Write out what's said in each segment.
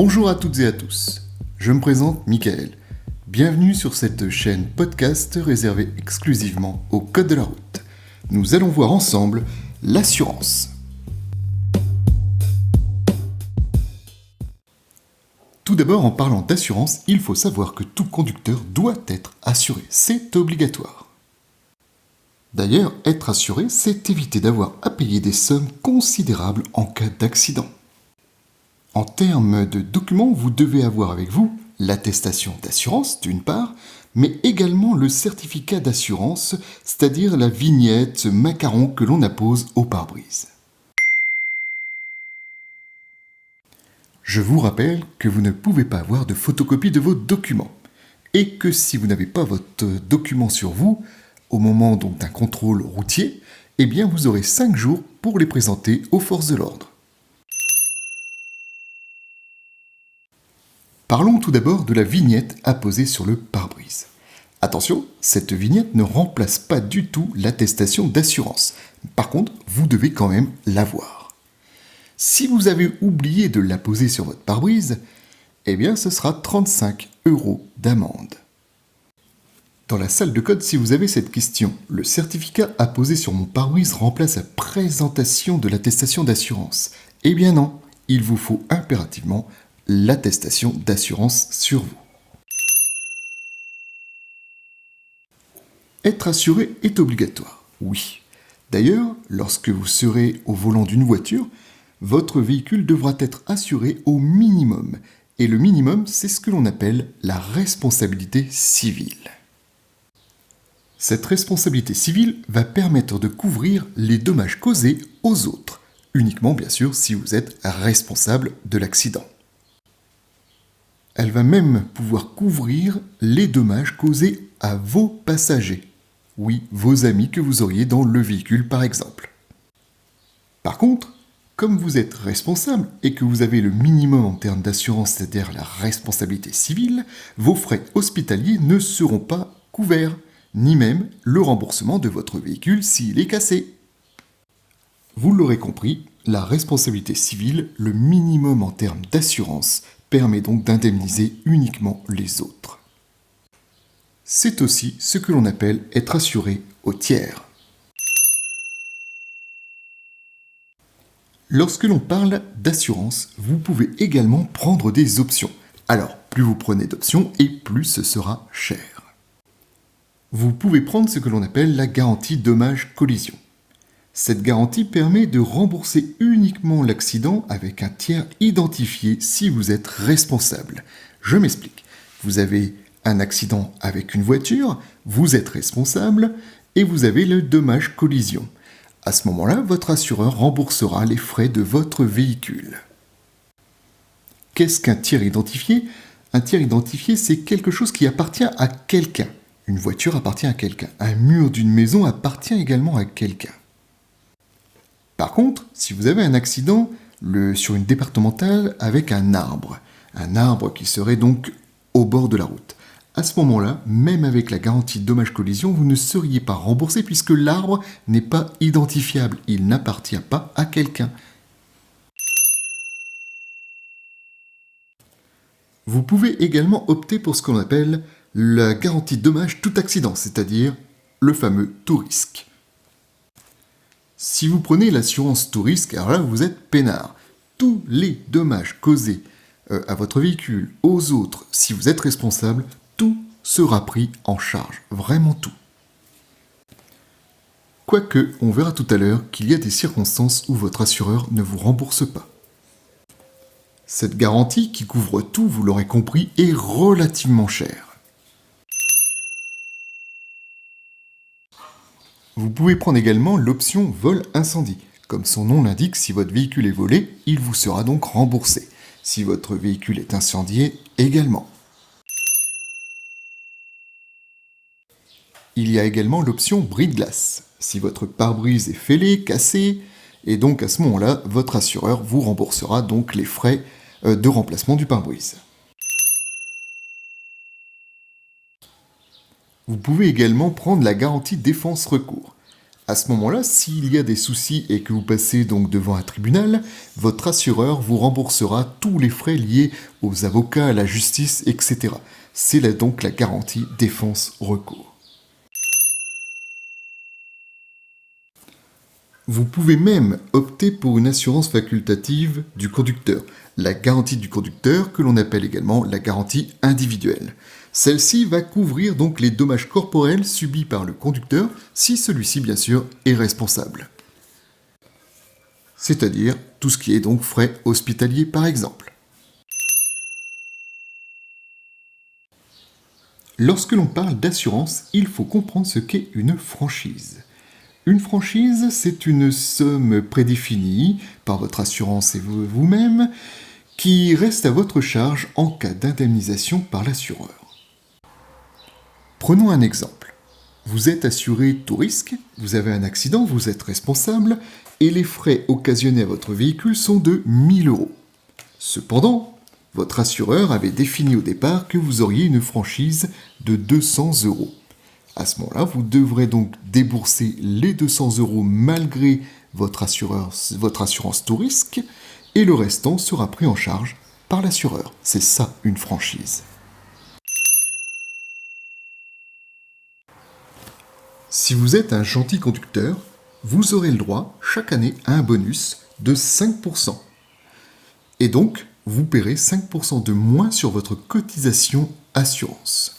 Bonjour à toutes et à tous, je me présente Michael. Bienvenue sur cette chaîne podcast réservée exclusivement au code de la route. Nous allons voir ensemble l'assurance. Tout d'abord, en parlant d'assurance, il faut savoir que tout conducteur doit être assuré. C'est obligatoire. D'ailleurs, être assuré, c'est éviter d'avoir à payer des sommes considérables en cas d'accident. En termes de documents, vous devez avoir avec vous l'attestation d'assurance d'une part, mais également le certificat d'assurance, c'est-à-dire la vignette, ce macaron que l'on appose au pare-brise. Je vous rappelle que vous ne pouvez pas avoir de photocopie de vos documents et que si vous n'avez pas votre document sur vous, au moment donc d'un contrôle routier, eh bien vous aurez 5 jours pour les présenter aux forces de l'ordre. Parlons tout d'abord de la vignette apposée sur le pare-brise. Attention, cette vignette ne remplace pas du tout l'attestation d'assurance. Par contre, vous devez quand même l'avoir. Si vous avez oublié de la poser sur votre pare-brise, eh bien ce sera 35 € d'amende. Dans la salle de code, si vous avez cette question, le certificat apposé sur mon pare-brise remplace la présentation de l'attestation d'assurance. Eh bien non, il vous faut impérativement l'attestation d'assurance sur vous. Être assuré est obligatoire, oui. D'ailleurs, lorsque vous serez au volant d'une voiture, votre véhicule devra être assuré au minimum. Et le minimum, c'est ce que l'on appelle la responsabilité civile. Cette responsabilité civile va permettre de couvrir les dommages causés aux autres, uniquement bien sûr si vous êtes responsable de l'accident. Elle va même pouvoir couvrir les dommages causés à vos passagers. Oui, vos amis que vous auriez dans le véhicule par exemple. Par contre, comme vous êtes responsable et que vous avez le minimum en termes d'assurance, c'est-à-dire la responsabilité civile, vos frais hospitaliers ne seront pas couverts, ni même le remboursement de votre véhicule s'il est cassé. Vous l'aurez compris, la responsabilité civile, le minimum en termes d'assurance, permet donc d'indemniser uniquement les autres. C'est aussi ce que l'on appelle être assuré au tiers. Lorsque l'on parle d'assurance, vous pouvez également prendre des options. Alors, plus vous prenez d'options et plus ce sera cher. Vous pouvez prendre ce que l'on appelle la garantie dommage-collision. Cette garantie permet de rembourser uniquement l'accident avec un tiers identifié si vous êtes responsable. Je m'explique. Vous avez un accident avec une voiture, vous êtes responsable et vous avez le dommage collision. À ce moment-là, votre assureur remboursera les frais de votre véhicule. Qu'est-ce qu'un tiers identifié ? Un tiers identifié, c'est quelque chose qui appartient à quelqu'un. Une voiture appartient à quelqu'un. Un mur d'une maison appartient également à quelqu'un. Par contre, si vous avez un accident sur une départementale avec un arbre qui serait donc au bord de la route, à ce moment-là, même avec la garantie dommage-collision, vous ne seriez pas remboursé puisque l'arbre n'est pas identifiable, il n'appartient pas à quelqu'un. Vous pouvez également opter pour ce qu'on appelle la garantie dommage tout accident, c'est-à-dire le fameux tout risque. Si vous prenez l'assurance tout risque, alors là vous êtes peinard. Tous les dommages causés à votre véhicule, aux autres, si vous êtes responsable, tout sera pris en charge, vraiment tout. Quoique, on verra tout à l'heure qu'il y a des circonstances où votre assureur ne vous rembourse pas. Cette garantie qui couvre tout, vous l'aurez compris, est relativement chère. Vous pouvez prendre également l'option vol-incendie. Comme son nom l'indique, si votre véhicule est volé, il vous sera donc remboursé. Si votre véhicule est incendié, également. Il y a également l'option brise-glace. Si votre pare-brise est fêlé, cassé, et donc à ce moment-là, votre assureur vous remboursera donc les frais de remplacement du pare-brise. Vous pouvez également prendre la garantie défense-recours. À ce moment-là, s'il y a des soucis et que vous passez donc devant un tribunal, votre assureur vous remboursera tous les frais liés aux avocats, à la justice, etc. C'est là donc la garantie défense-recours. Vous pouvez même opter pour une assurance facultative du conducteur, la garantie du conducteur que l'on appelle également la garantie individuelle. Celle-ci va couvrir donc les dommages corporels subis par le conducteur si celui-ci bien sûr est responsable. C'est-à-dire tout ce qui est donc frais hospitaliers par exemple. Lorsque l'on parle d'assurance, il faut comprendre ce qu'est une franchise. Une franchise, c'est une somme prédéfinie par votre assurance et vous-même qui reste à votre charge en cas d'indemnisation par l'assureur. Prenons un exemple. Vous êtes assuré tout risque, vous avez un accident, vous êtes responsable et les frais occasionnés à votre véhicule sont de 1 000 €. Cependant, votre assureur avait défini au départ que vous auriez une franchise de 200 €. À ce moment-là, vous devrez donc débourser les 200 € malgré votre assurance tout risque et le restant sera pris en charge par l'assureur. C'est ça une franchise. Si vous êtes un gentil conducteur, vous aurez le droit chaque année à un bonus de 5%. Et donc, vous paierez 5% de moins sur votre cotisation assurance.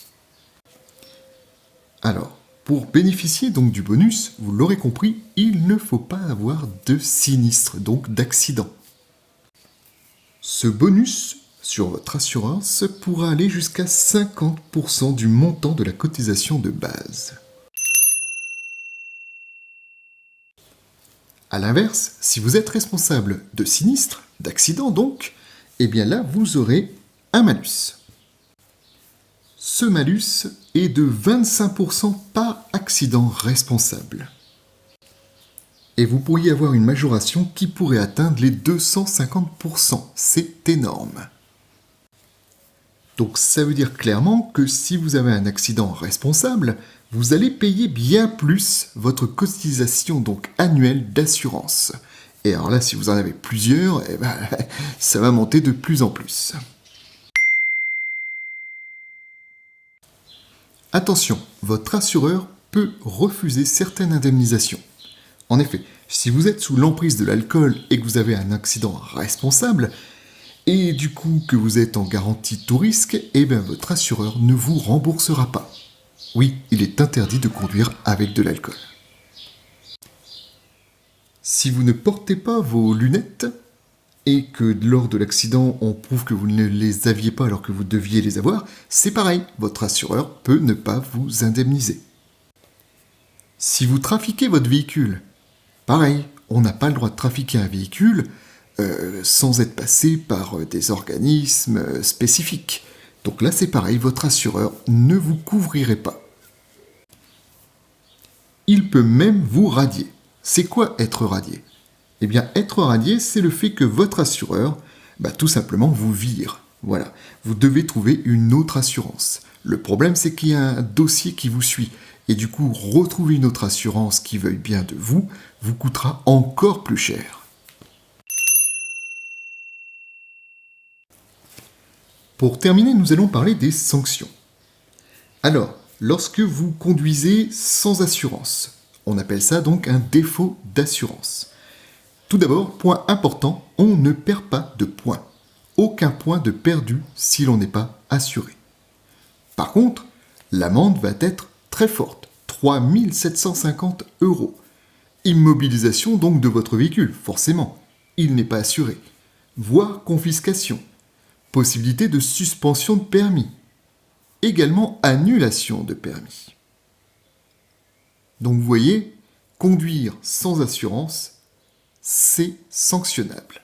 Alors, pour bénéficier donc du bonus, vous l'aurez compris, il ne faut pas avoir de sinistre, donc d'accident. Ce bonus sur votre assurance pourra aller jusqu'à 50% du montant de la cotisation de base. A l'inverse, si vous êtes responsable de sinistre, d'accident donc, eh bien là vous aurez un malus. Ce malus est de 25% par accident responsable. Et vous pourriez avoir une majoration qui pourrait atteindre les 250%. C'est énorme. Donc ça veut dire clairement que si vous avez un accident responsable, vous allez payer bien plus votre cotisation donc annuelle d'assurance. Et alors là, si vous en avez plusieurs, eh ben, ça va monter de plus en plus. Attention, votre assureur peut refuser certaines indemnisations. En effet, si vous êtes sous l'emprise de l'alcool et que vous avez un accident responsable, et du coup que vous êtes en garantie tout risque, eh bien votre assureur ne vous remboursera pas. Oui, il est interdit de conduire avec de l'alcool. Si vous ne portez pas vos lunettes et que lors de l'accident on prouve que vous ne les aviez pas alors que vous deviez les avoir, c'est pareil, votre assureur peut ne pas vous indemniser. Si vous trafiquez votre véhicule, pareil, on n'a pas le droit de trafiquer un véhicule sans être passé par des organismes spécifiques. Donc là c'est pareil, votre assureur ne vous couvrirait pas. Il peut même vous radier. C'est quoi être radié ? Eh bien être radié, c'est le fait que votre assureur, tout simplement vous vire. Voilà, vous devez trouver une autre assurance. Le problème c'est qu'il y a un dossier qui vous suit. Et du coup, retrouver une autre assurance qui veuille bien de vous, vous coûtera encore plus cher. Pour terminer, nous allons parler des sanctions. Alors, lorsque vous conduisez sans assurance, on appelle ça donc un défaut d'assurance. Tout d'abord, point important, on ne perd pas de points. Aucun point de perdu si l'on n'est pas assuré. Par contre, l'amende va être très forte, 3 750 €. Immobilisation donc de votre véhicule, forcément, il n'est pas assuré. Voire confiscation. Possibilité de suspension de permis. Également annulation de permis. Donc vous voyez, conduire sans assurance, c'est sanctionnable.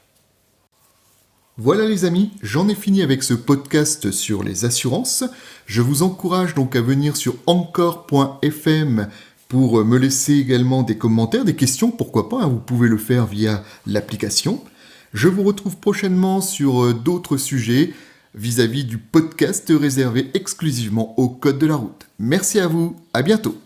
Voilà les amis, j'en ai fini avec ce podcast sur les assurances. Je vous encourage donc à venir sur encore.fm pour me laisser également des commentaires, des questions, pourquoi pas, vous pouvez le faire via l'application. Je vous retrouve prochainement sur d'autres sujets vis-à-vis du podcast réservé exclusivement au code de la route. Merci à vous, à bientôt.